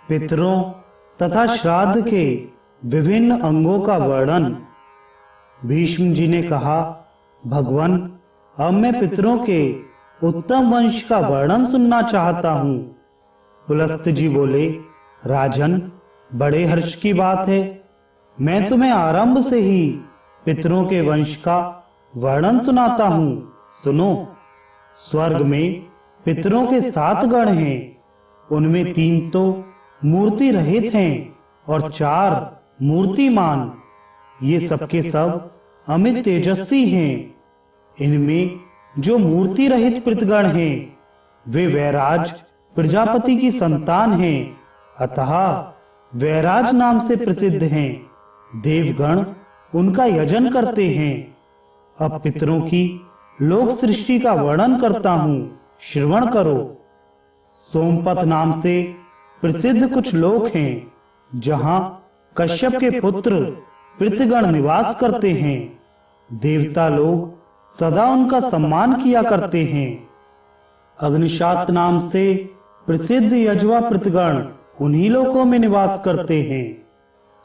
पितरों तथा श्राद्ध के विभिन्न अंगों का वर्णन। भीष्म जी ने कहा, भगवान, अब मैं पितरों के उत्तम वंश का वर्णन सुनना चाहता हूँ। पुलस्त जी बोले, राजन, बड़े हर्ष की बात है। मैं तुम्हें आरंभ से ही पितरों के वंश का वर्णन सुनाता हूँ। सुनो। स्वर्ग में पितरों के 7 गण हैं। उनमें 3 तो मूर्ति रहित हैं और 4 मूर्तिमान। ये सबके सब अमित तेजस्वी हैं। इनमें जो मूर्ति रहित पितृगण हैं, वे वैराज प्रजापति की संतान हैं, अतः वैराज नाम से प्रसिद्ध हैं। देवगण उनका यजन करते हैं। अब पितरों की लोक सृष्टि का वर्णन करता हूँ, श्रवण करो। सोमपत नाम से प्रसिद्ध कुछ लोक हैं, जहां कश्यप के पुत्र पितृगण निवास करते हैं। देवता लोग सदा उनका सम्मान किया करते हैं। अग्निशात नाम से प्रसिद्ध यज्वा पितृगण उन्हीं लोकों में निवास करते हैं।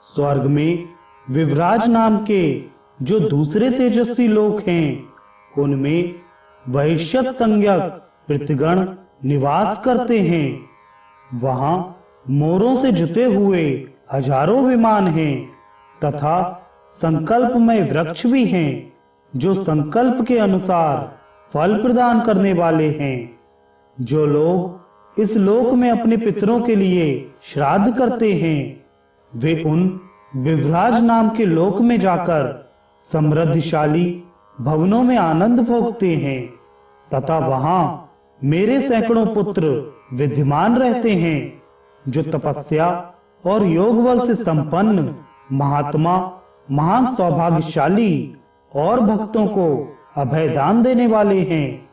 स्वर्ग में विवराज नाम के जो दूसरे तेजस्वी लोक हैं, उनमें वैश्यत संज्ञक पितृगण निवास करते हैं। वहां मोरों से जुते हुए हजारों विमान हैं तथा संकल्पमय वृक्ष भी हैं, जो संकल्प के अनुसार फल प्रदान करने वाले हैं। जो लोग इस लोक में अपने पितरों के लिए श्राद्ध करते हैं, वे उन विवराज नाम के लोक में जाकर समृद्धिशाली भवनों में आनंद भोगते हैं तथा वहां मेरे सैकड़ों पुत्र विद्यमान रहते हैं, जो तपस्या और योग बल से संपन्न महात्मा, महान सौभाग्यशाली और भक्तों को अभय दान देने वाले हैं।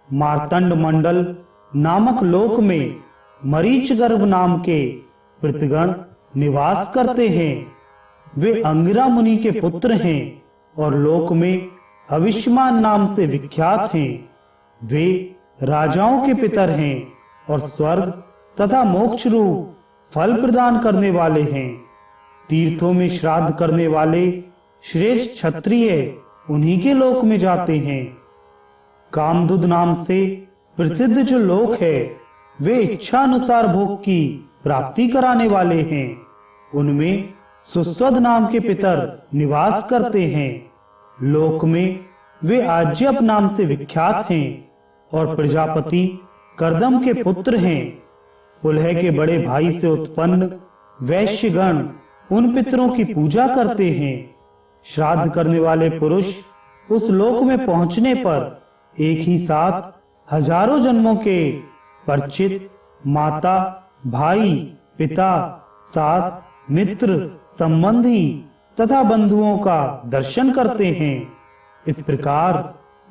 मार्तंड मंडल नामक लोक में मरीच गर्भ नाम के पितृगण निवास करते हैं। वे अंगिरा मुनि के पुत्र हैं और लोक में हविष्यमान नाम से विख्यात हैं। वे राजाओं के पितर हैं और स्वर्ग तथा मोक्ष रूप फल प्रदान करने वाले हैं। तीर्थों में श्राद्ध करने वाले श्रेष्ठ क्षत्रिय उन्हीं के लोक में जाते हैं। कामदूत नाम से प्रसिद्ध जो लोक है, वे इच्छा अनुसार भोग की प्राप्ति कराने वाले हैं। उनमें सुस्वद नाम के पितर निवास करते हैं। लोक में वे आज्यप नाम से विख्यात हैं और प्रजापति कर्दम के पुत्र हैं। पुलह के बड़े भाई से उत्पन्न वैश्यगण उन पितरों की पूजा करते हैं। श्राद्ध करने वाले पुरुष उस लोक में पहुंचने पर एक ही साथ हजारों जन्मों के परिचित माता, भाई, पिता, सास, मित्र, संबंधी तथा बंधुओं का दर्शन करते हैं। इस प्रकार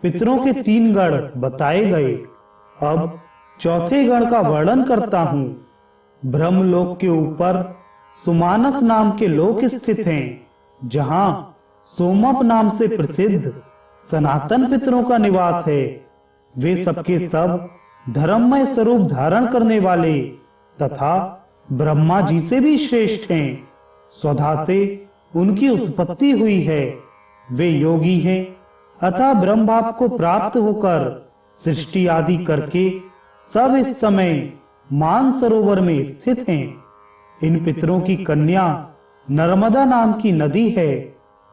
पितरों के 3 गण बताए गए। अब चौथे गण का वर्णन करता हूँ। ब्रह्मलोक के ऊपर सुमानस नाम के लोक स्थित हैं, जहां सोमप नाम से प्रसिद्ध सनातन पितरों का निवास है। वे सबके सब धर्ममय स्वरूप धारण करने वाले तथा ब्रह्मा जी से भी श्रेष्ठ हैं। स्वधा से उनकी उत्पत्ति हुई है। वे योगी हैं अतः ब्रह्म भाव को प्राप्त होकर सृष्टि आदि करके सब इस समय मान सरोवर में स्थित हैं। इन पितरों की कन्या नर्मदा नाम की नदी है,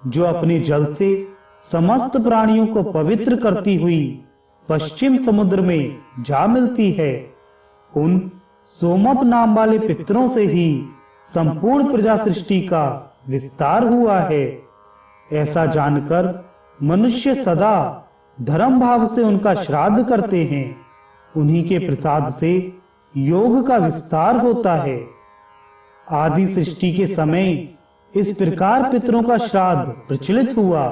जो अपने जल से समस्त प्राणियों को पवित्र करती हुई पश्चिम समुद्र में जा मिलती है। उन सोमप नाम वाले पितरों से ही संपूर्ण प्रजा सृष्टि का विस्तार हुआ है। ऐसा जानकर मनुष्य सदा धर्म भाव से उनका श्राद्ध करते हैं। उन्हीं के प्रसाद से योग का विस्तार होता है। आदि सृष्टि के समय इस प्रकार पितरों का श्राद्ध प्रचलित हुआ।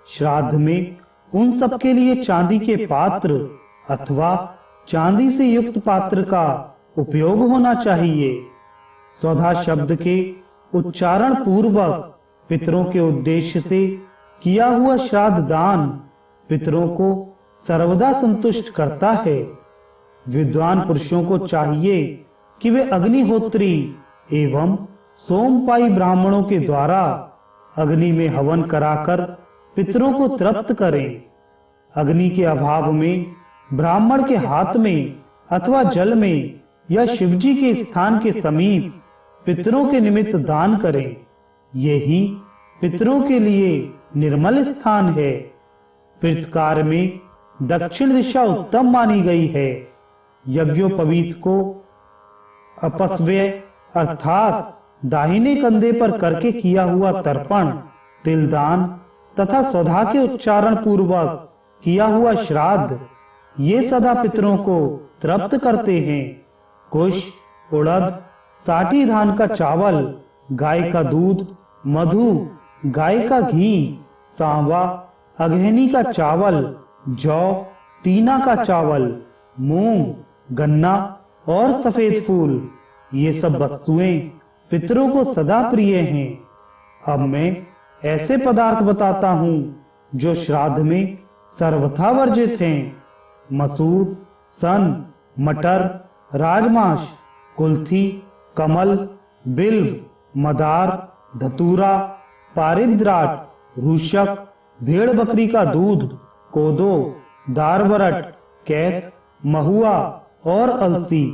श्राद्ध में उन सबके लिए चांदी के पात्र अथवा चांदी से युक्त पात्र का उपयोग होना चाहिए। स्वधा शब्द के उच्चारण पूर्वक पितरों के उद्देश्य से किया हुआ श्राद्ध दान पितरों को सर्वदा संतुष्ट करता है। विद्वान पुरुषों को चाहिए कि वे अग्निहोत्री एवं सोमपाई ब्राह्मणों के द्वारा अग्नि में हवन कराकर पितरों को तृप्त करें। अग्नि के अभाव में ब्राह्मण के हाथ में अथवा जल में या शिवजी के स्थान के समीप पितरों के निमित्त दान करें। यही पितरों के लिए निर्मल स्थान है। पितृकार में दक्षिण दिशा उत्तम मानी गई है। यज्ञोपवीत को अपस्व्य अर्थात दाहिने कंधे पर करके किया हुआ तर्पण, तिलदान तथा स्वधा के उच्चारण पूर्वक किया हुआ श्राद्ध, ये सदा पितरों को तृप्त करते हैं। कुश, उड़द, साठी धान का चावल, गाय का दूध, मधु, गाय का घी, सांवा, अगहनी का चावल, जौ, तीना का चावल, मूंग, गन्ना और सफेद फूल, ये सब वस्तुएं पितरों को सदा प्रिय हैं। अब मैं ऐसे पदार्थ बताता हूं जो श्राद्ध में सर्वथा वर्जित हैं। मसूर, सन, मटर, राजमाश, कुल्थी, कमल, बिल्व, मदार, धतूरा, पारिद्राट, रूशक, भेड़ बकरी का दूध, कोदो, दारवरट, कैथ, महुआ और अलसी,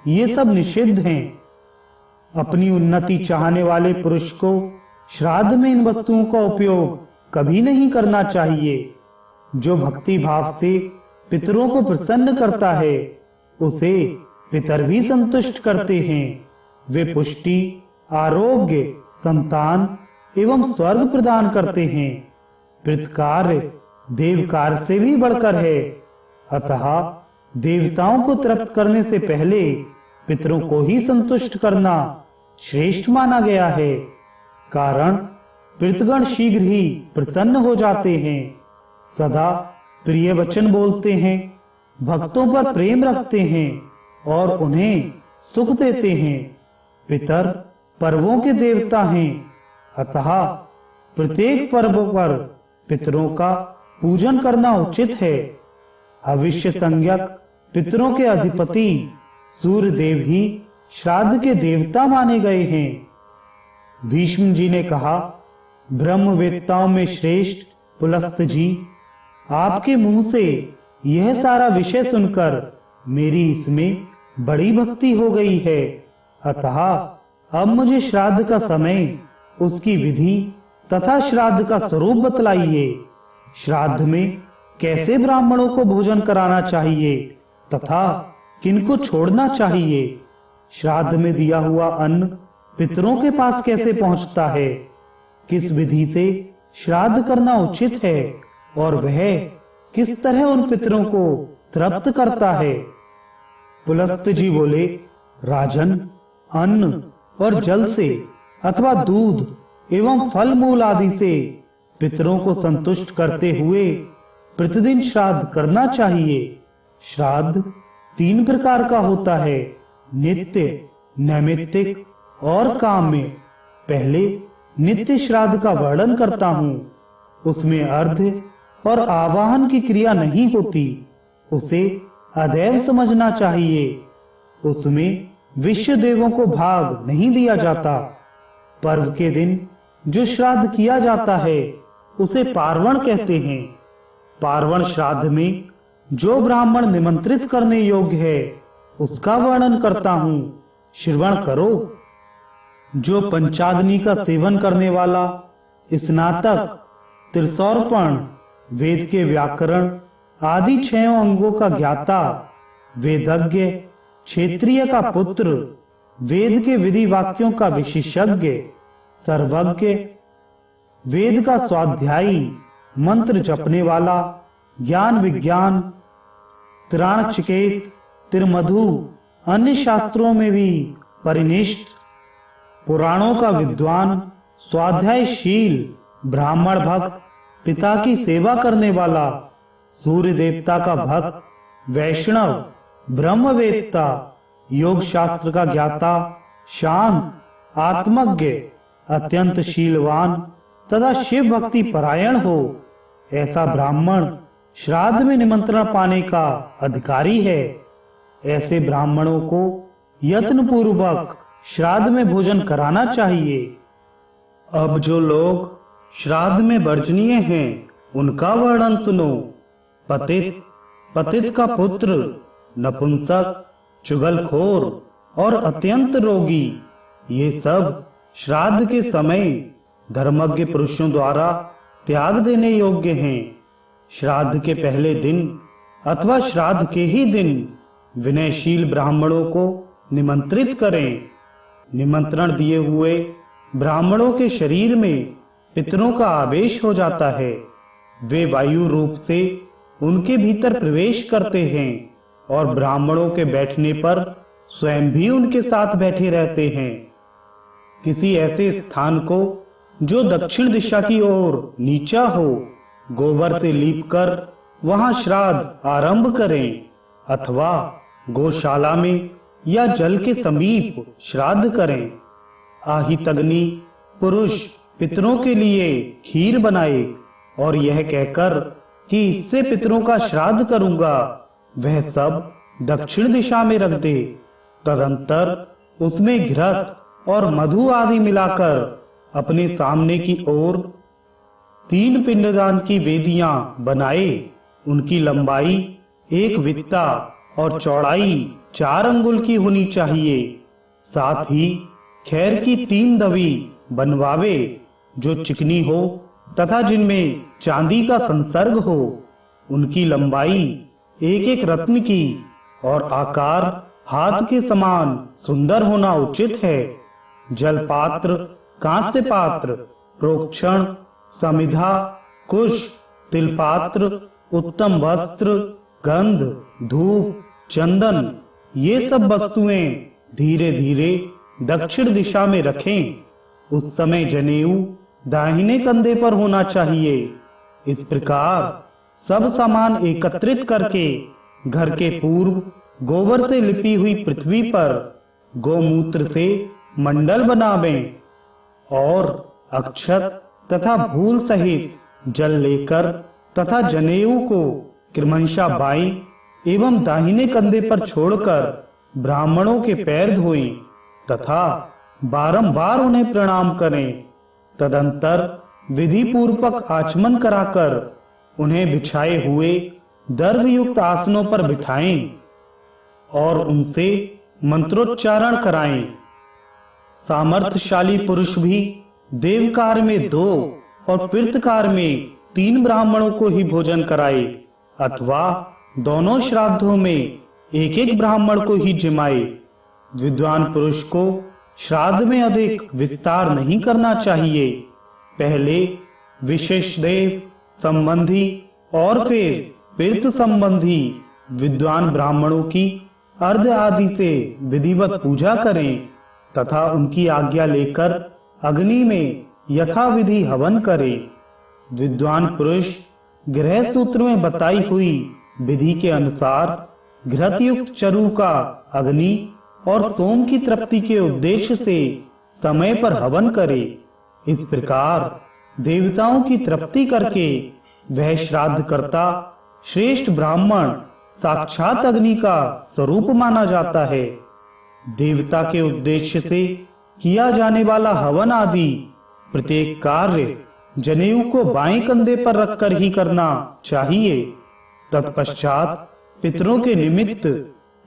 ये सब निषिद्ध हैं। अपनी उन्नति चाहने वाले पुरुष को श्राद्ध में इन वस्तुओं का उपयोग कभी नहीं करना चाहिए। जो भक्ति भाव से पितरों को प्रसन्न करता है, उसे पितर भी संतुष्ट करते हैं। वे पुष्टि, आरोग्य, संतान एवं स्वर्ग प्रदान करते हैं। पितृकार्य देव कार्य से भी बढ़कर है। अतः देवताओं को तृप्त करने से पहले पितरों को ही संतुष्ट करना श्रेष्ठ माना गया है। कारण पितृगण शीघ्र ही प्रसन्न हो जाते हैं, सदा प्रिय वचन बोलते हैं, भक्तों पर प्रेम रखते हैं और उन्हें सुख देते हैं। पितर पर्वों के देवता हैं, अतः प्रत्येक पर्व पर पितरों का पूजन करना उचित है। हविष्य संज्ञक पितरों के अधिपति सूर्य देव ही श्राद्ध के देवता माने गए हैं। भीष्म जी ने कहा, ब्रह्मवेत्ताओं में श्रेष्ठ पुलस्त जी, आपके मुंह से यह सारा विषय सुनकर मेरी इसमें बड़ी भक्ति हो गई है। अतः अब मुझे श्राद्ध का समय, उसकी विधि तथा श्राद्ध का स्वरूप बतलाइए। श्राद्ध में कैसे ब्राह्मणों को भोजन कराना चाहिए तथा किनको छोड़ना चाहिए। श्राद्ध में दिया हुआ अन्न पितरों के पास कैसे पहुंचता है, किस विधि से श्राद्ध करना उचित है और वह किस तरह उन पितरों को तृप्त करता है। पुलस्त जी बोले, राजन, अन्न और जल से अथवा दूध एवं फल मूल आदि से पितरों को संतुष्ट करते हुए प्रतिदिन श्राद्ध करना चाहिए। श्राद्ध 3 प्रकार का होता है, नित्य, नैमित्तिक और काम्य। पहले नित्य श्राद्ध का वर्णन करता हूँ। उसमें अर्घ्य और आवाहन की क्रिया नहीं होती, उसे अदैव समझना चाहिए। उसमें विश्व देवों को भाग नहीं दिया जाता। पर्व के दिन जो श्राद्ध किया जाता है उसे पार्वण कहते हैं। पार्वण श्राद्ध में जो ब्राह्मण निमंत्रित करने योग्य है उसका वर्णन करता हूँ, श्रवण करो। जो पंचाग्नि का सेवन करने वाला, स्नातक, त्रिसौरपण, वेद के व्याकरण आदि 6 अंगों का ज्ञाता, वेदज्ञ, क्षेत्रीय का पुत्र, वेद के विधि वाक्यों का विशेषज्ञ, सर्वज्ञ, वेद का स्वाध्यायी, मंत्र जपने वाला, ज्ञान विज्ञान, त्राणचिकेत, त्रिमधु, अन्य शास्त्रों में भी परिनिष्ठ, पुराणों का विद्वान, स्वाध्यायशील, ब्राह्मण भक्त, पिता की सेवा करने वाला, सूर्य देवता का भक्त, वैष्णव, ब्रह्मवेत्ता, योग शास्त्र का ज्ञाता, शांत, आत्मज्ञ, अत्यंत शीलवान तथा शिव भक्ति परायण हो, ऐसा ब्राह्मण श्राद्ध में निमंत्रण पाने का अधिकारी है। ऐसे ब्राह्मणों को यत्न पूर्वक श्राद्ध में भोजन कराना चाहिए। अब जो लोग श्राद्ध में वर्जनीय हैं उनका वर्णन सुनो। पतित, पतित का पुत्र, नपुंसक, चुगलखोर और अत्यंत रोगी, ये सब श्राद्ध के समय धर्मज्ञ पुरुषों द्वारा त्याग देने योग्य हैं। श्राद्ध के पहले दिन अथवा श्राद्ध के ही दिन विनयशील ब्राह्मणों को निमंत्रित करें। निमंत्रण दिए हुए ब्राह्मणों के शरीर में पितरों का आवेश हो जाता है। वे वायु रूप से उनके भीतर प्रवेश करते हैं और ब्राह्मणों के बैठने पर स्वयं भी उनके साथ बैठे रहते हैं। किसी ऐसे स्थान को जो दक्षिण दिशा की ओर नीचा हो, गोबर से लीपकर वहां श्राद्ध आरंभ करें अथवा गौशाला में या जल के समीप श्राद्ध करें। आहित अग्नि पुरुष पितरों के लिए खीर बनाए और यह कहकर कि इससे पितरों का श्राद्ध करूंगा, वह सब दक्षिण दिशा में रख दे। तदंतर उसमें घृत और मधु आदि मिलाकर अपने सामने की ओर 3 पिंडदान की वेदियां बनाए। उनकी लंबाई 1 वित्ता और चौड़ाई 4 अंगुल की होनी चाहिए। साथ ही खैर की 3 दवी बनवावे जो चिकनी हो तथा जिनमें चांदी का संसर्ग हो। उनकी लंबाई 1-1 रत्न की और आकार हाथ के समान सुंदर होना उचित है। जल पात्र, कांस्य पात्र, प्रोक्षण, समिधा, कुश, तिलपात्र, उत्तम वस्त्र, गंध, धूप, चंदन, ये सब वस्तुएं धीरे धीरे दक्षिण दिशा में रखें। उस समय जनेऊ दाहिने कंधे पर होना चाहिए। इस प्रकार सब सामान एकत्रित करके घर के पूर्व गोबर से लिपी हुई पृथ्वी पर गोमूत्र से मंडल बनावें और अक्षत तथा भूल सहित जल लेकर तथा जनेऊ को क्रमशः बाएं एवं दाहिने कंधे पर छोड़कर ब्राह्मणों के पैर धोएं तथा बारंबार उन्हें प्रणाम करें। तदंतर विधि पूर्वक आचमन कराकर उन्हें बिछाए हुए दर्भयुक्त आसनों पर बिठाएं और उनसे मंत्रोच्चारण कराएं। सामर्थ्यशाली पुरुष भी देवकार में 2 और पितृकार में 3 ब्राह्मणों को ही भोजन कराए अथवा दोनों श्राद्धों में 1-1 ब्राह्मण को ही जिमाए। विद्वान पुरुष को श्राद्ध में अधिक विस्तार नहीं करना चाहिए। पहले विशेष देव संबंधी और फिर पितृ संबंधी विद्वान ब्राह्मणों की अर्घ आदि से विधिवत पूजा करें तथा उनकी आज्ञा लेकर अग्नि में यथाविधि हवन करें। विद्वान पुरुष गृह सूत्र में बताई हुई विधि के अनुसार घृतयुक्त चरु का अग्नि और सोम की तृप्ति के उद्देश्य से समय पर हवन करे। इस प्रकार देवताओं की तृप्ति करके वह श्राद्ध करता श्रेष्ठ ब्राह्मण साक्षात अग्नि का स्वरूप माना जाता है। देवता के उद्देश्य से किया जाने वाला हवन आदि प्रत्येक कार्य जनेऊ को बाएं कंधे पर रखकर ही करना चाहिए। तत्पश्चात पितरों के निमित्त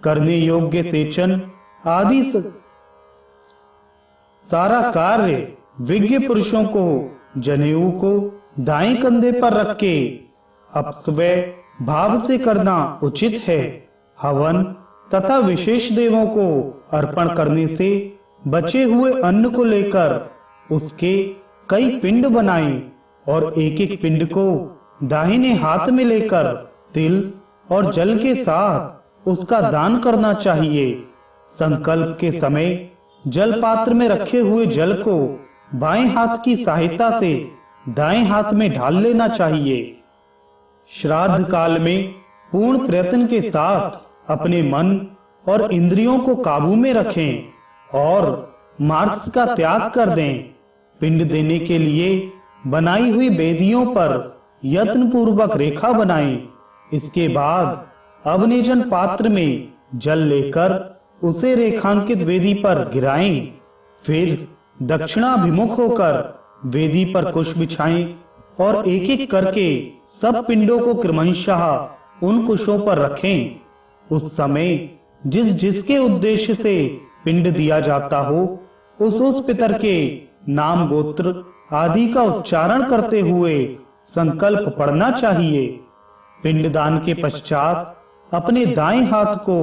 करने योग्य सेचन आदि सारा कार्य विज्ञ पुरुषों को जनेऊ को दाएं कंधे पर रख के अपस्वय भाव से करना उचित है। हवन तथा विशेष देवों को अर्पण करने से बचे हुए अन्न को लेकर उसके कई पिंड बनाएं और एक-एक पिंड को दाहिने हाथ में लेकर तिल और जल के साथ उसका दान करना चाहिए। संकल्प के समय जल पात्र में रखे हुए जल को बाएं हाथ की सहायता से दाएं हाथ में ढाल लेना चाहिए। श्राद्ध काल में पूर्ण प्रयत्न के साथ अपने मन और इंद्रियों को काबू में रखें और मांस का त्याग कर दें। पिंड देने के लिए बनाई हुई वेदियों पर यत्न पूर्वक रेखा बनाएं। इसके बाद अवनेजन पात्र में जल लेकर उसे रेखांकित वेदी पर गिराएं। फिर दक्षिणाभिमुख होकर वेदी पर कुश बिछाएं और एक एक करके सब पिंडों को क्रमशः उन कुशों पर रखें। उस समय जिस जिसके उद्देश्य से पिंड दिया जाता हो उस पितर के नाम गोत्र आदि का उच्चारण करते हुए संकल्प पढ़ना चाहिए। पिंडदान के पश्चात अपने दाएं हाथ को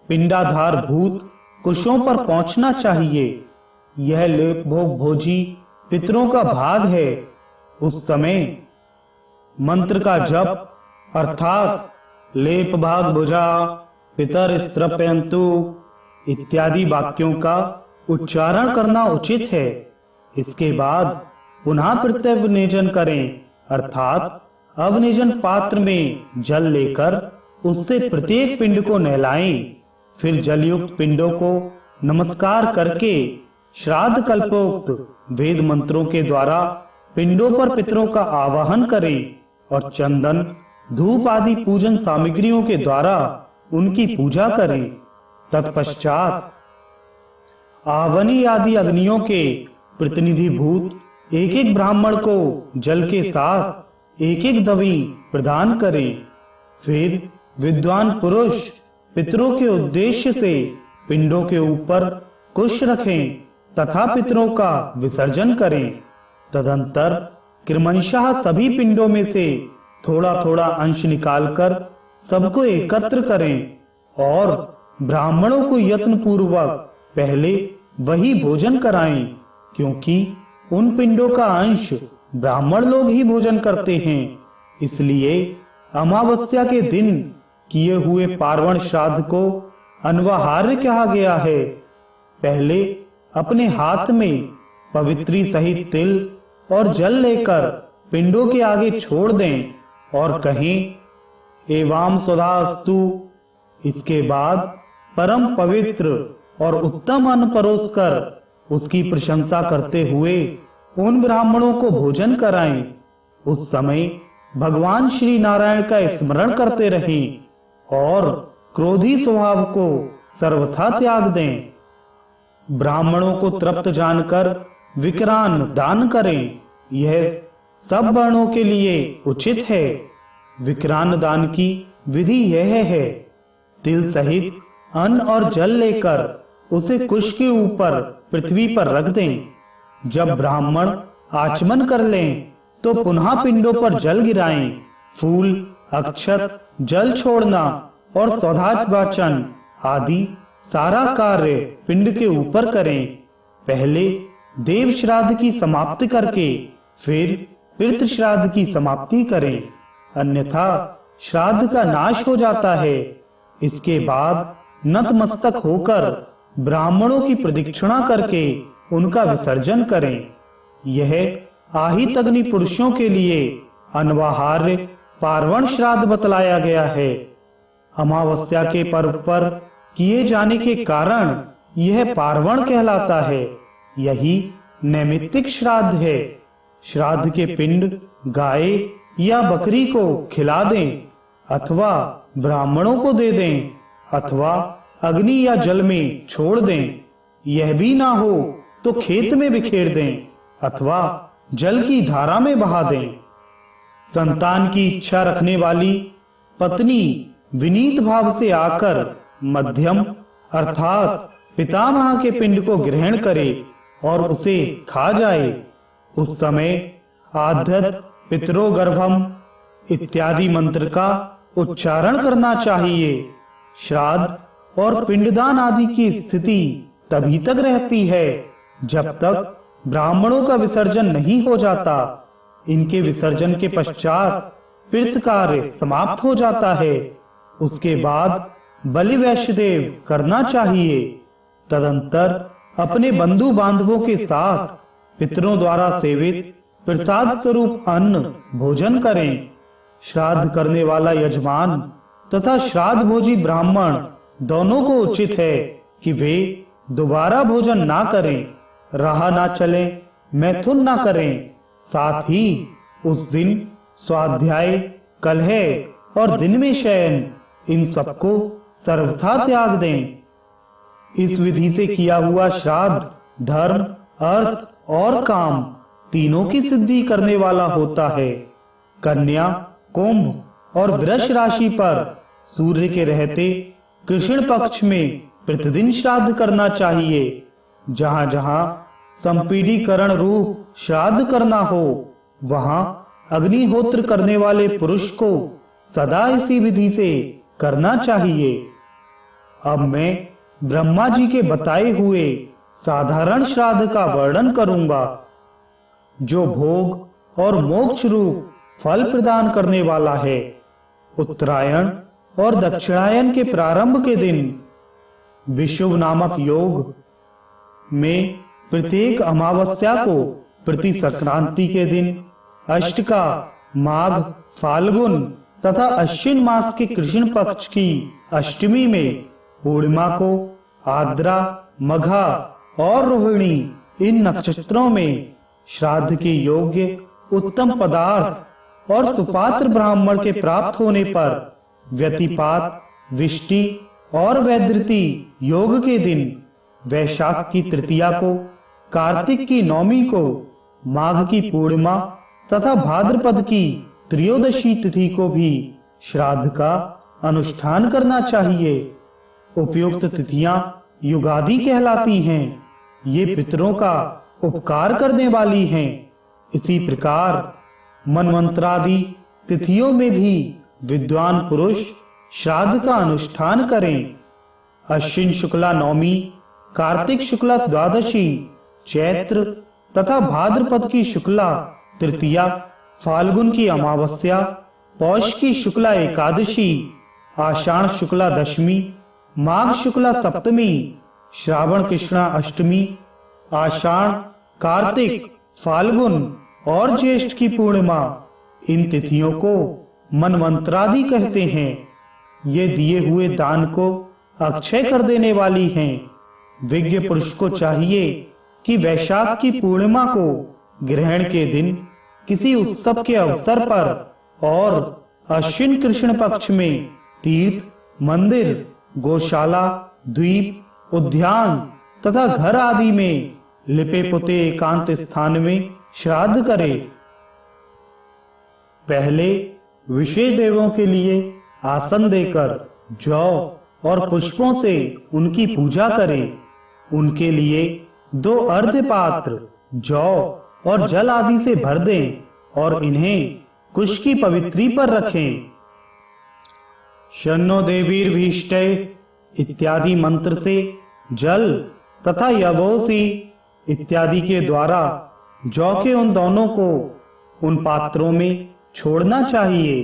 पिंडाधार भूत कुशों पर पहुंचना चाहिए। यह लेप भोग भोजी पितरों का भाग है। उस समय मंत्र का जप अर्थात लेप भाग भुजा पितर स्तृप्यन्तु इत्यादि वाक्यों का उच्चारण करना उचित है। इसके बाद पुनः प्रत्यवनेजन करें अर्थात अवनेजन पात्र में जल लेकर उससे प्रत्येक पिंड को नहलाएं। फिर जलयुक्त पिंडों को नमस्कार करके श्राद्ध कल्पोक्त वेद मंत्रों के द्वारा पिंडों पर पितरों का आवाहन करें और चंदन धूप आदि पूजन सामग्रियों के द्वारा उनकी पूजा करें। तत्पश्चात आवनी आदि अग्नियों के प्रतिनिधि भूत एक एक ब्राह्मण को जल के साथ एक एक दवी प्रदान करें। फिर विद्वान पुरुष पितरों के उद्देश्य से पिंडों के ऊपर कुश रखें तथा पितरों का विसर्जन करें। तदंतर क्रमशः सभी पिंडों में से थोड़ा थोड़ा अंश निकालकर सबको एकत्र करें और ब्राह्मणों को यत्न पूर्वक पहले वही भोजन कराएं, क्योंकि उन पिंडों का अंश ब्राह्मण लोग ही भोजन करते हैं। इसलिए अमावस्या के दिन किए हुए पार्वण श्राद्ध को अन्वहार्य कहा गया है। पहले अपने हाथ में पवित्री सहित तिल और जल लेकर पिंडों के आगे छोड़ दें और कहें एवं स्वधास्तु। इसके बाद परम पवित्र और उत्तम अन्न परोसकर उसकी प्रशंसा करते हुए उन ब्राह्मणों को भोजन कराएं। उस समय भगवान श्री नारायण का स्मरण करते रहें और क्रोधी स्वभाव को सर्वथा त्याग दें। ब्राह्मणों को तृप्त जानकर विक्रान दान करें। यह सब वर्णों के लिए उचित है। विक्रान दान की विधि यह है, तिल सहित अन्न और जल लेकर उसे कुश के ऊपर पृथ्वी पर रख दें। जब ब्राह्मण आचमन कर लें तो पुनः पिंडों पर जल गिराएं। फूल, अक्षत, जल छोड़ना और सौधाचवाचन आदि सारा कार्य पिंड के ऊपर करें। पहले देव श्राद्ध की समाप्ति करके फिर पितृ श्राद्ध की समाप्ति करें, अन्यथा श्राद्ध का नाश हो जाता है। इसके बाद नतमस्तक होकर ब्राह्मणों की प्रदक्षिणा करके उनका विसर्जन करें। यह आहित अग्नि पुरुषों के लिए अन्वहार्य पार्वण श्राद्ध बतलाया गया है। अमावस्या के पर्व पर किए जाने के कारण यह पार्वण कहलाता है। यही नैमित्तिक श्राद्ध है। श्राद्ध के पिंड गाय या बकरी को खिला दें अथवा ब्राह्मणों को दे दें अथवा अग्नि या जल में छोड़ दें। यह भी ना हो तो खेत में बिखेर दें अथवा जल की धारा में बहा दें। संतान की इच्छा रखने वाली पत्नी विनीत भाव से आकर मध्यम अर्थात पितामह के पिंड को ग्रहण करे और उसे खा जाए। उस समय आद्यत पितरो गर्भम इत्यादि मंत्र का उच्चारण करना चाहिए। श्राद्ध और पिंडदान आदि की स्थिति तभी तक रहती है जब तक ब्राह्मणों का विसर्जन नहीं हो जाता। इनके विसर्जन के पश्चात पितृ कार्य समाप्त हो जाता है। उसके बाद बलि वैश्यदेव करना चाहिए। तदंतर अपने बंधु बांधवों के साथ पितरों द्वारा सेवित प्रसाद स्वरूप अन्न भोजन करें। श्राद्ध करने वाला यजमान तथा श्राद्ध भोजी ब्राह्मण दोनों को उचित है कि वे दोबारा भोजन ना करें, राह ना चलें, मैथुन ना करें। साथ ही उस दिन स्वाध्याय, कलह और दिन में शयन इन सबको सर्वथा त्याग दें। इस विधि से किया हुआ श्राद्ध धर्म, अर्थ और काम तीनों की सिद्धि करने वाला होता है। कन्या, कुंभ और वृष राशि पर सूर्य के रहते कृष्ण पक्ष में प्रतिदिन श्राद्ध करना चाहिए। जहां जहां संपीडीकरण रूप श्राद्ध करना हो, वहां अग्निहोत्र करने वाले पुरुष को सदा इसी विधि से करना चाहिए। अब मैं ब्रह्मा जी के बताए हुए साधारण श्राद्ध का वर्णन करूंगा, जो भोग और मोक्ष रूप फल प्रदान करने वाला है। उत्तरायण और दक्षिणायन के प्रारंभ के दिन विषुव नामक योग में प्रत्येक अमावस्या को प्रति संक्रांति के दिन, अष्टका, माघ, फाल्गुन तथा अश्विन मास के कृष्ण पक्ष की अष्टमी में, पूर्णिमा को आद्रा, मघा और रोहिणी इन नक्षत्रों में श्राद्ध के योग्य उत्तम पदार्थ और सुपात्र ब्राह्मण के प्राप्त होने पर व्यतिपात, विष्टि और वैधृति योग के दिन, वैशाख की तृतीया को, कार्तिक की नौमी को, माघ की पूर्णिमा तथा भाद्रपद की त्रयोदशी तिथि को भी श्राद्ध का अनुष्ठान करना चाहिए। उपयुक्त तिथियां युगादि कहलाती हैं। ये पितरों का उपकार करने वाली हैं। इसी प्रकार मनवंतरादि तिथियों में भी विद्वान पुरुष श्राद्ध का अनुष्ठान करें। अश्विन शुक्ला नौमी, कार्तिक शुक्ला द्वादशी, चैत्र तथा भाद्रपद की शुक्ला तृतीया, फाल्गुन की अमावस्या, पौष की शुक्ला एकादशी, आषाढ़ शुक्ला दशमी, माघ शुक्ला सप्तमी, श्रावण कृष्णा अष्टमी, आषाढ़, कार्तिक, फाल्गुन और ज्येष्ठ की पूर्णिमा, इन तिथियों को मनवंतरादि कहते हैं। ये दिए हुए दान को अक्षय कर देने वाली हैं। विज्ञ पुरुष को चाहिए कि वैशाख की पूर्णिमा को ग्रहण के दिन किसी उत्सव के अवसर पर और अश्विन कृष्ण पक्ष में तीर्थ, मंदिर, गौशाला, द्वीप, उद्यान तथा घर आदि में लिपे पुते एकांत स्थान में श्राद्ध करे। पहले विषय देवों के लिए आसन देकर जौ और पुष्पों से उनकी पूजा करें। उनके लिए 2 अर्घ्य पात्र जौ और जल आदि से भर दें और इन्हें कुश की पवित्री पर रखें। शन्नो देवीर्भीष्टये इत्यादि मंत्र से जल तथा यवोसी इत्यादि के द्वारा जौ के उन दोनों को उन पात्रों में छोड़ना चाहिए।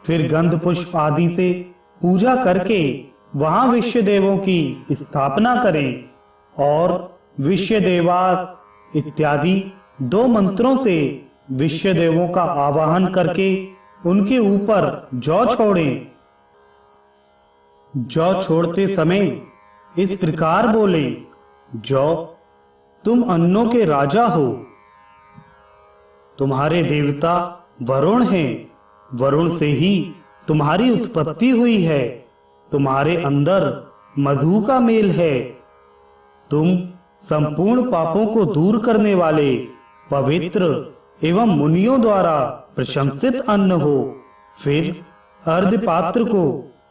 फिर गंध पुष्प आदि से पूजा करके वहां विश्व देवों की स्थापना करें और विश्व देवास इत्यादि 2 मंत्रों से विश्व देवों का आवाहन करके उनके ऊपर जौ छोड़ें। जौ छोड़ते समय इस प्रकार बोले, जौ तुम अन्नों के राजा हो। तुम्हारे देवता वरुण हैं। वरुण से ही तुम्हारी उत्पत्ति हुई है। तुम्हारे अंदर मधु का मेल है। तुम संपूर्ण पापों को दूर करने वाले पवित्र एवं मुनियों द्वारा प्रशंसित अन्न हो। फिर अर्घ्य पात्र को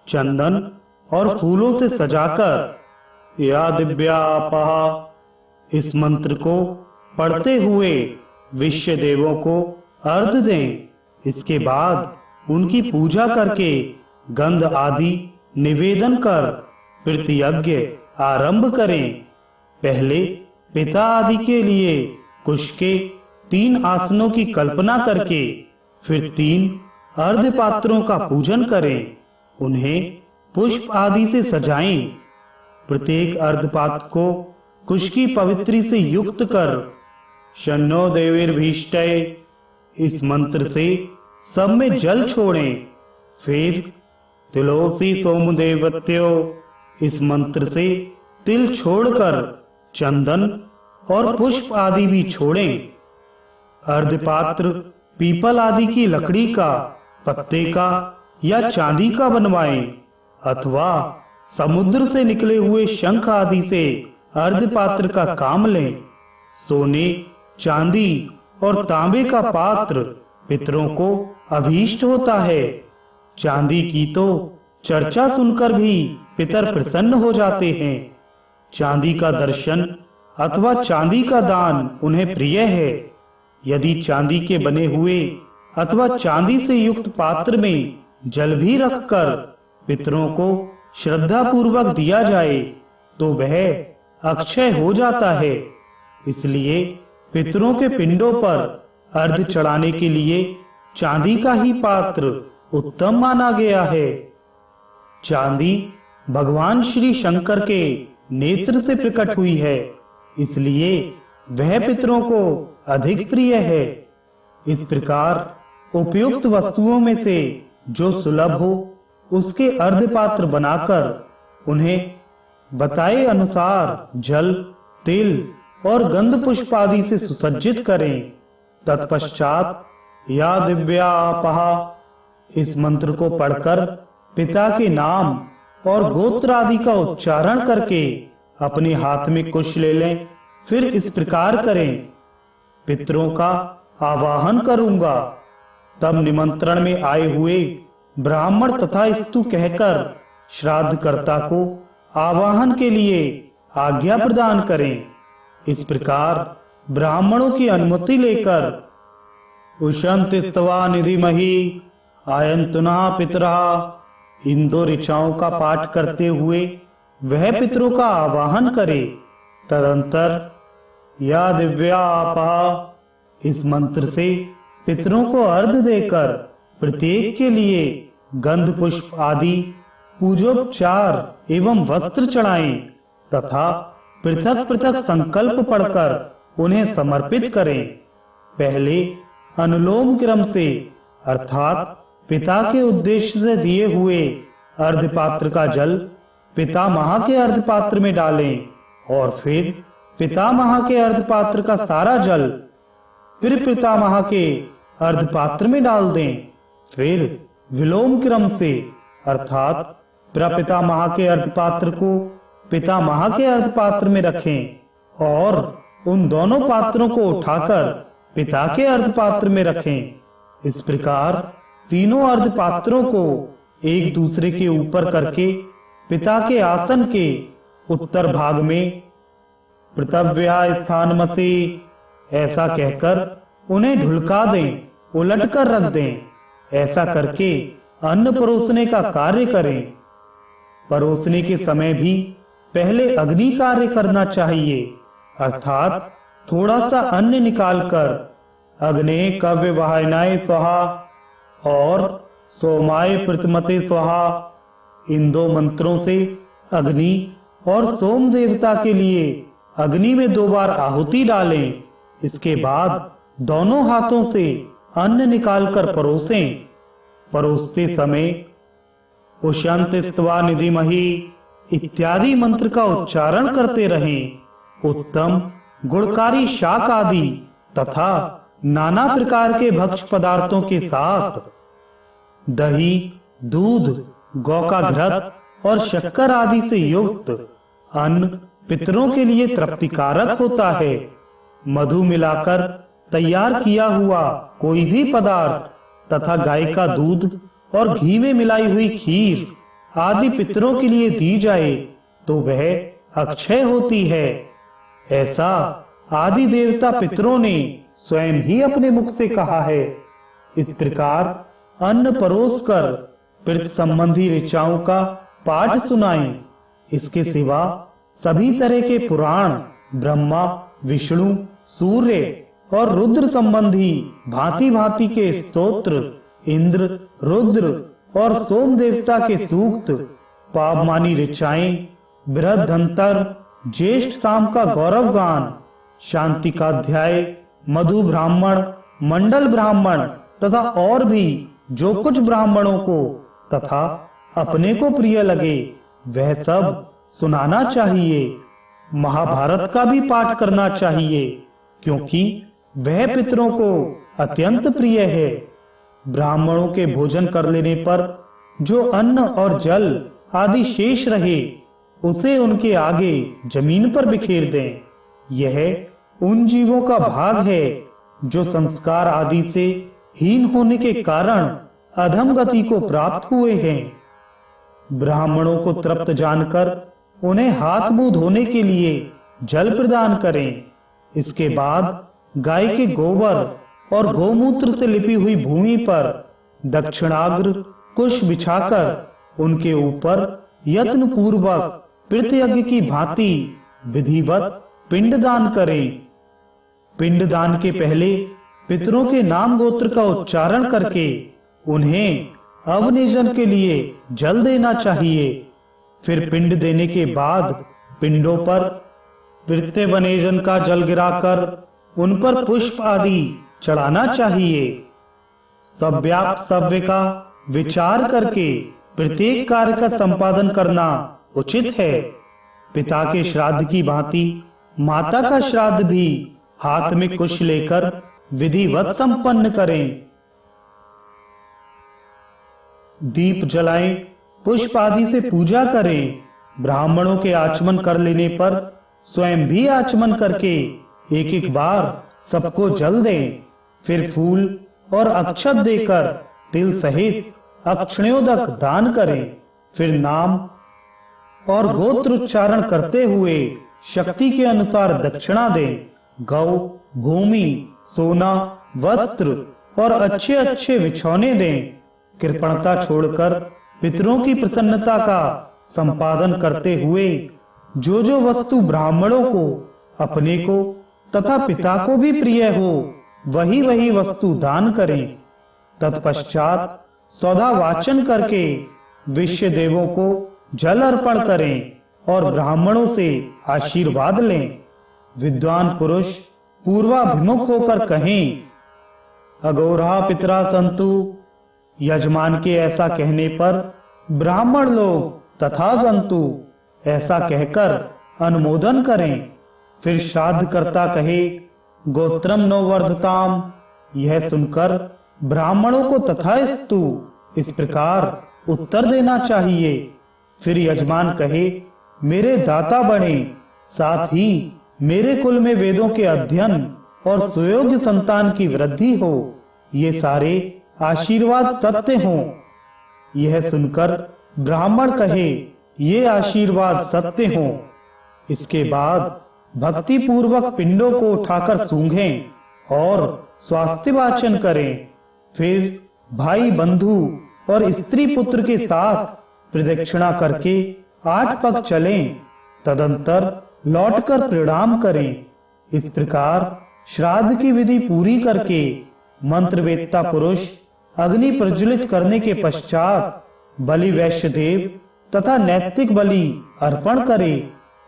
चंदन और फूलों से सजाकर या दिव्यापहा इस मंत्र को पढ़ते हुए विश्व देवों को अर्घ्य दें। इसके बाद उनकी पूजा करके गंध आदि निवेदन कर प्रतियज्ञ आरंभ करें। पहले पिता आदि के लिए कुश के 3 आसनों की कल्पना करके फिर 3 अर्घ्य पात्रों का पूजन करें। उन्हें पुष्प आदि से सजाएं। प्रत्येक अर्घ्य पात्र को कुश की पवित्री से युक्त कर शन्नो देवीर्भीष्टये इस मंत्र से सब में जल छोड़ें। फिर तिलोसी सोमदेवत्यो इस मंत्र से तिल छोड़कर चंदन और पुष्प आदि भी छोड़ें। अर्घ्य पात्र पीपल आदि की लकड़ी का, पत्ते का या चांदी का बनवाएं अथवा समुद्र से निकले हुए शंख आदि से अर्घ्य पात्र का काम लें। सोने, चांदी और तांबे का पात्र पितरों को अभीष्ट होता है। चांदी की तो चर्चा सुनकर भी पितर प्रसन्न हो जाते हैं। चांदी का दर्शन अथवा चांदी का दान उन्हें प्रिय है। यदि चांदी के बने हुए अथवा चांदी से युक्त पात्र में जल भी रखकर पितरों को श्रद्धा पूर्वक दिया जाए तो वह अक्षय हो जाता है। इसलिए पितरों के पिंडों पर अर्घ्य चढ़ाने के लिए चांदी का ही पात्र उत्तम माना गया है। चांदी भगवान श्री शंकर के नेत्र से प्रकट हुई है, इसलिए वह पितरों को अधिक प्रिय है। इस प्रकार उपयुक्त वस्तुओं में से जो सुलभ हो उसके अर्घ्य पात्र बनाकर उन्हें बताए अनुसार जल, तिल और गंध पुष्प आदि से सुसज्जित करें। तत्पश्चात या दिव्यापहा इस मंत्र को पढ़कर पिता के नाम और गोत्र आदि का उच्चारण करके अपने हाथ में कुश ले लें। फिर इस प्रकार करें, पितरों का आवाहन करूंगा। तब निमंत्रण में आए हुए ब्राह्मण तथा स्तु कहकर श्राद्धकर्ता को आवाहन के लिए आज्ञा प्रदान करें। इस प्रकार ब्राह्मणों की अनुमति लेकर उशंतिस्तवा निधिमहि आयंतुना पितरा इन दो ऋचाओं का पाठ करते हुए वह पितरों का आवाहन करे। तदंतर या दिव्यापहा इस मंत्र से पितरों को अर्घ्य देकर प्रत्येक के लिए गंध पुष्प आदि पूजोपचार एवं वस्त्र चढ़ाएं तथा पृथक पृथक संकल्प पढ़कर उन्हें समर्पित करें। पहले अनुलोम क्रम से अर्थात पिता के उद्देश्य से दिए हुए अर्घ्य पात्र का जल पितामह के अर्घ्य पात्र में डालें और फिर पितामह के अर्घ्य पात्र का सारा जल फिर पितामह के अर्घ्य पात्र में डाल दें। फिर विलोम क्रम से अर्थात प्रपितामह के अर्घ्य पात्र को पितामह के अर्घ्य पात्र में रखें और उन दोनों पात्रों को उठाकर पिता के अर्घ्य पात्र में रखें। इस प्रकार तीनों अर्घ्य पात्रों को एक दूसरे के ऊपर करके पिता के आसन के उत्तर भाग में पृथव्या स्थानमसि ऐसा कहकर उन्हें ढुलका दें, उलट कर रख दें। ऐसा करके अन्न परोसने का कार्य करें। परोसने के समय भी पहले अग्नि कार्य करना चाहिए, अर्थात थोड़ा सा अन्न निकालकर अग्ने कव्य वाहनाय स्वाहा और सोमाय प्रतिमते स्वाहा इन दो मंत्रों से अग्नि और सोम देवता के लिए अग्नि में 2 बार आहुति डालें। इसके बाद दोनों हाथों से अन्न निकालकर परोसें। परोसते समय उशंतिस्त्वा निधिमहि इत्यादि मंत्र का उच्चारण करते रहें। उत्तम गुणकारी शाक आदि तथा नाना प्रकार के भक्ष्य पदार्थों के साथ दही, दूध, गौ का घृत और शक्कर आदि से युक्त अन्न पितरों के लिए तृप्तिकारक होता है। मधु मिलाकर तैयार किया हुआ कोई भी पदार्थ तथा गाय का दूध और घी में मिलाई हुई खीर आदि पितरों के लिए दी जाए तो वह अक्षय होती है। ऐसा आदि देवता पितरों ने स्वयं ही अपने मुख से कहा है। इस प्रकार अन्न परोसकर पितृ संबंधी ऋचाओं का पाठ सुनाएं। इसके सिवा सभी तरह के पुराण, ब्रह्मा, विष्णु, सूर्य और रुद्र संबंधी भांति भांति के स्तोत्र, इंद्र, रुद्र और सोम देवता के सूक्त, पावमानी ऋचाएं, बृहदंतर, ज्येष्ठ शाम का गौरव गान, शांति का अध्याय, मधु ब्राह्मण, मंडल ब्राह्मण तथा और भी जो कुछ ब्राह्मणों को तथा अपने को प्रिय लगे वह सब सुनाना चाहिए। महाभारत का भी पाठ करना चाहिए क्योंकि वह पितरों को अत्यंत प्रिय है। ब्राह्मणों के भोजन कर लेने पर जो अन्न और जल आदि शेष रहे उसे उनके आगे जमीन पर बिखेर दें। यह उन जीवों का भाग है जो संस्कार आदि से हीन होने के कारण अधम गति को प्राप्त हुए हैं। ब्राह्मणों को तृप्त जानकर उन्हें हाथ मुंह धोने के लिए जल प्रदान करें। इसके बाद गाय के गोबर और गौमूत्र से लिपी हुई भूमि पर दक्षिणाग्र कुश बिछाकर उनके ऊपर यत्न पूर्वक पितृयज्ञ की भांति विधिवत पिंडदान करें। पिंडदान के पहले पितरों के नाम गोत्र का उच्चारण करके उन्हें अवनेजन के लिए जल देना चाहिए। फिर पिंड देने के बाद पिंडों पर पितृवनेजन का जल गिराकर उन पर पुष्प आदि चढ़ाना चाहिए। सव्य का विचार करके प्रत्येक कार्य का संपादन करना उचित है। पिता के श्राद्ध की भांति माता का श्राद्ध भी हाथ में कुश लेकर विधिवत संपन्न करें। दीप जलाएं, पुष्प आदि से पूजा करें। ब्राह्मणों के आचमन कर लेने पर स्वयं भी आचमन करके एक एक बार सबको जल दें। फिर फूल और अक्षत देकर तिल सहित अक्षणोदक दान करें। फिर नाम और गोत्र उच्चारण करते हुए शक्ति के अनुसार दक्षिणा दें। गौ, भूमि, सोना, वस्त्र और अच्छे अच्छे बिछौने दें। कृपणता छोड़कर पितरों की प्रसन्नता का संपादन करते हुए जो वस्तु ब्राह्मणों को, अपने को तथा पिता को भी प्रिय हो वही वस्तु दान करें। तत्पश्चात सौदा वाचन करके विश्व देवों को जल अर्पण करें और ब्राह्मणों से आशीर्वाद लें। विद्वान पुरुष पूर्वाभिमुख होकर कहें, अगौरा पितरा संतु। यजमान के ऐसा कहने पर ब्राह्मण लोग तथा संतु ऐसा कहकर अनुमोदन करें। फिर श्राद्ध कर्ता कहे, गोत्रम नो वर्धताम। यह सुनकर ब्राह्मणों को तथास्तु इस प्रकार उत्तर देना चाहिए। फिर यजमान कहे, मेरे दाता बने, साथ ही मेरे कुल में वेदों के अध्ययन और सुयोग्य संतान की वृद्धि हो। ये सारे आशीर्वाद सत्य हों। यह सुनकर ब्राह्मण कहे, ये आशीर्वाद सत्य हों। इसके बाद भक्ति पूर्वक पिंडों को उठाकर सूंघें और स्वास्थ्य वाचन करें। फिर भाई, बंधु और स्त्री पुत्र के साथ प्रदक्षिणा करके 8 पग चलें। तदंतर लौटकर प्रणाम करें। इस प्रकार श्राद्ध की विधि पूरी करके मंत्रवेत्ता पुरुष अग्नि प्रज्वलित करने के पश्चात बलि वैश्य देव तथा नैतिक बलि अर्पण करे।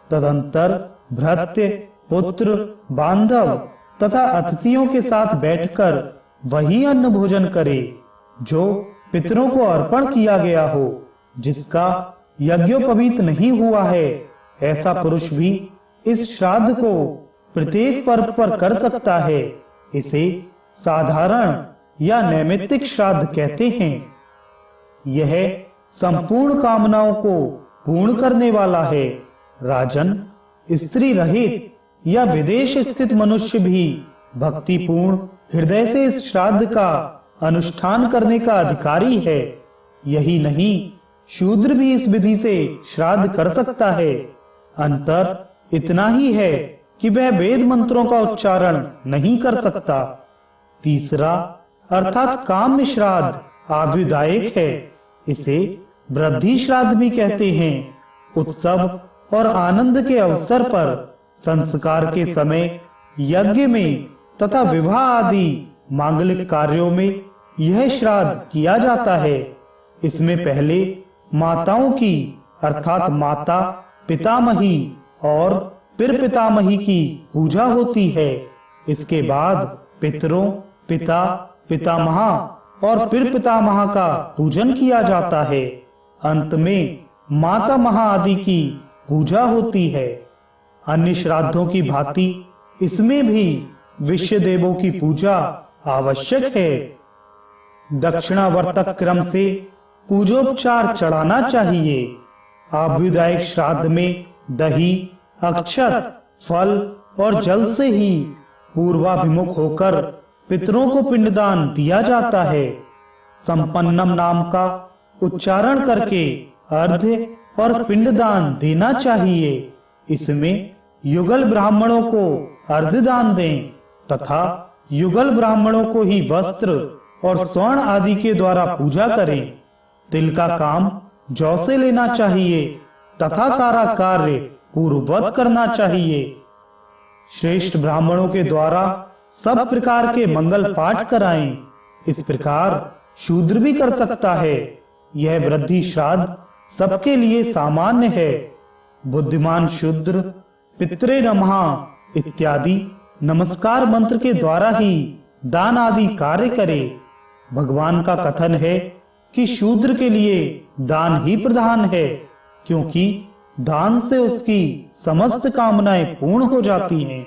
तदंतर भृत्य, पुत्र, बांधव तथा अतिथियों के साथ बैठकर वही अन्न भोजन करे जो पितरों को अर्पण किया गया हो। जिसका यज्ञोपवीत नहीं हुआ है, ऐसा पुरुष भी इस श्राद्ध को प्रत्येक पर्व पर कर सकता है। इसे साधारण या नैमित्तिक श्राद्ध कहते हैं। यह संपूर्ण कामनाओं को पूर्ण करने वाला है। राजन, स्त्री रहित या विदेश स्थित मनुष्य भी भक्तिपूर्ण हृदय से इस श्राद्ध का अनुष्ठान करने का अधिकारी है। यही नहीं, शूद्र भी इस विधि से श्राद्ध कर सकता है। अंतर इतना ही है कि वह वेद मंत्रों का उच्चारण नहीं कर सकता। तीसरा अर्थात काम्य श्राद्ध आयुदायक है। इसे वृद्धि श्राद्ध भी कहते हैं। उत्सव और आनंद के अवसर पर, संस्कार के समय, यज्ञ में तथा विवाह आदि मांगलिक कार्यों में यह श्राद्ध किया जाता है। इसमें पहले माताओं की अर्थात माता, पितामही और पितामही की पूजा होती है। इसके बाद पितरों, पिता, पितामहा और पितामहा का पूजन किया जाता है। अंत में माता महा आदि की पूजा होती है। अन्य श्राद्धों की भांति इसमें भी विश्व देवों की पूजा आवश्यक है। दक्षिणावर्तक क्रम से पूजोपचार चढ़ाना चाहिए। आभ्युदायिक श्राद्ध में दही, अक्षत, फल और जल से ही पूर्वाभिमुख होकर पितरों को पिंडदान दिया जाता है। संपन्नम नाम का उच्चारण करके अर्घ्य और पिंडदान देना चाहिए। इसमें युगल ब्राह्मणों को अर्घ्य दान दें तथा युगल ब्राह्मणों को ही वस्त्र और स्वर्ण आदि के द्वारा पूजा करें। तिल का काम जौ से लेना चाहिए तथा सारा कार्य पूर्ववत करना चाहिए। श्रेष्ठ ब्राह्मणों के द्वारा सब प्रकार के मंगल पाठ कराएं। इस प्रकार शूद्र भी कर सकता है। यह वृद्धि श्राद्ध सबके लिए सामान्य है। बुद्धिमान शूद्र पितरे नमः इत्यादि नमस्कार मंत्र के द्वारा ही दान आदि कार्य करे। भगवान का कथन है कि शूद्र के लिए दान ही प्रधान है, क्योंकि दान से उसकी समस्त कामनाएं पूर्ण हो जाती हैं।